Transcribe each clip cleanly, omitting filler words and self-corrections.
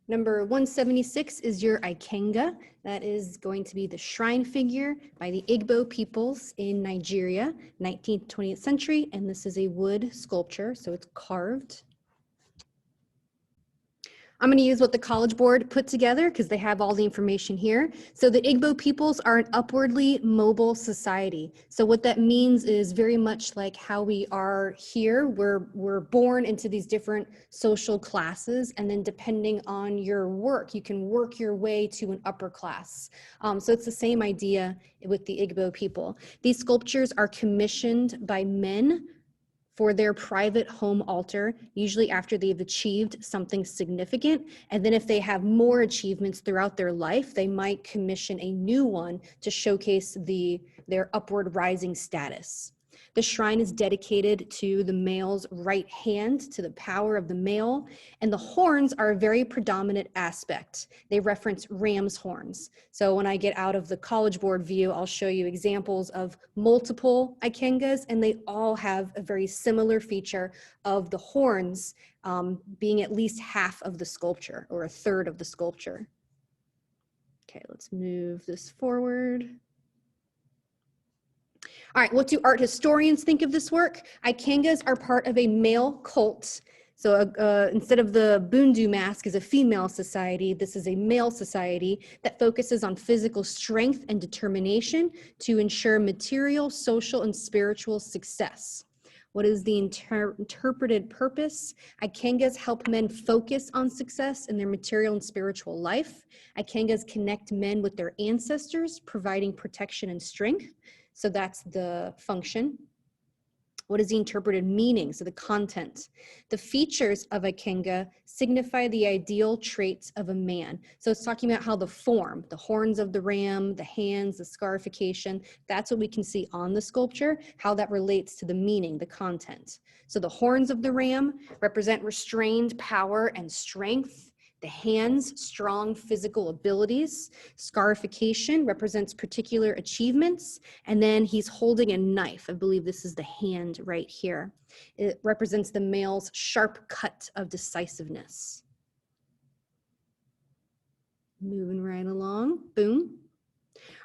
Number 176 is your Ikenga. That is going to be the shrine figure by the Igbo peoples in Nigeria, 19th, 20th century. And this is a wood sculpture, so it's carved. I'm going to use what the College Board put together because they have all the information here. So the Igbo peoples are an upwardly mobile society. So what that means is very much like how we are here. We're born into these different social classes, and then depending on your work, you can work your way to an upper class. So it's the same idea with the Igbo people. These sculptures are commissioned by men for their private home altar, usually after they've achieved something significant. And then if they have more achievements throughout their life, they might commission a new one to showcase their upward rising status. The shrine is dedicated to the male's right hand, to the power of the male, and the horns are a very predominant aspect. They reference ram's horns. So when I get out of the College Board view, I'll show you examples of multiple Ikengas, and they all have a very similar feature of the horns being at least half of the sculpture or a third of the sculpture. Okay, let's move this forward. All right, what do art historians think of this work? Ikengas are part of a male cult. So instead of the Bundu mask is a female society, this is a male society that focuses on physical strength and determination to ensure material, social, and spiritual success. What is the interpreted purpose? Ikengas help men focus on success in their material and spiritual life. Ikengas connect men with their ancestors, providing protection and strength. So that's the function. What is the interpreted meaning? So the content. The features of Ikenga signify the ideal traits of a man. So it's talking about how the form, the horns of the ram, the hands, the scarification, that's what we can see on the sculpture, how that relates to the meaning, the content. So the horns of the ram represent restrained power and strength. The hands, strong physical abilities. Scarification represents particular achievements. And then he's holding a knife. I believe this is the hand right here. It represents the male's sharp cut of decisiveness. Moving right along, boom.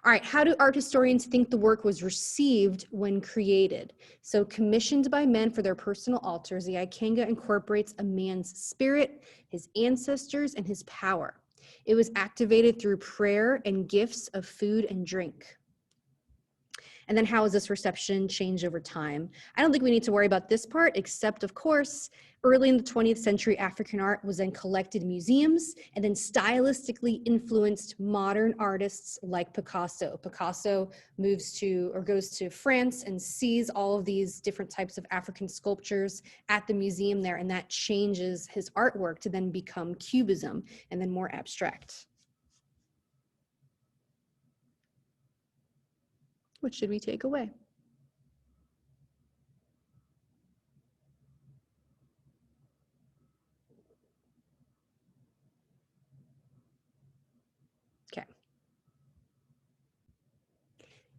All right, how do art historians think the work was received when created? So commissioned by men for their personal altars, the Ikenga incorporates a man's spirit, his ancestors, and his power. It was activated through prayer and gifts of food and drink. And then how has this reception changed over time? I don't think we need to worry about this part, except of course, early in the 20th century, African art was then collected in museums and then stylistically influenced modern artists like Picasso. Picasso moves to or goes to France and sees all of these different types of African sculptures at the museum there, and that changes his artwork to then become Cubism and then more abstract. What should we take away?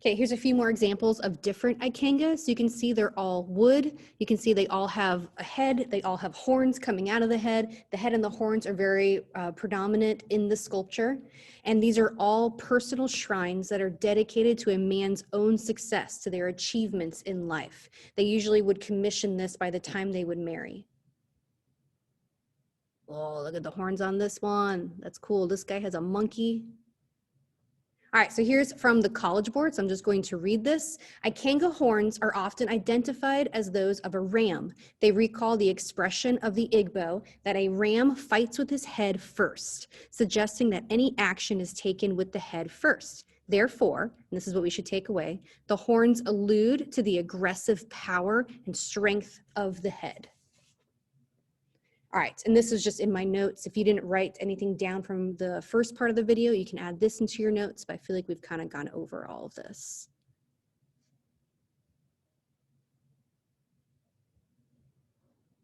Okay, here's a few more examples of different Ikengas. So you can see they're all wood. You can see they all have a head. They all have horns coming out of the head. The head and the horns are very predominant in the sculpture. And these are all personal shrines that are dedicated to a man's own success, to their achievements in life. They usually would commission this by the time they would marry. Oh, look at the horns on this one. That's cool. This guy has a monkey. All right, so here's from the College Board, so I'm just going to read this. Ikenga horns are often identified as those of a ram. They recall the expression of the Igbo that a ram fights with his head first, suggesting that any action is taken with the head first. Therefore, and this is what we should take away, the horns allude to the aggressive power and strength of the head. All right, and this is just in my notes. If you didn't write anything down from the first part of the video, you can add this into your notes, but I feel like we've kind of gone over all of this.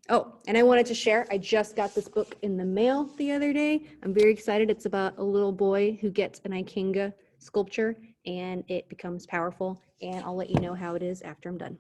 Oh, and I wanted to share, I just got this book in the mail the other day. I'm very excited. It's about a little boy who gets an Ikenga sculpture and it becomes powerful, and I'll let you know how it is after I'm done.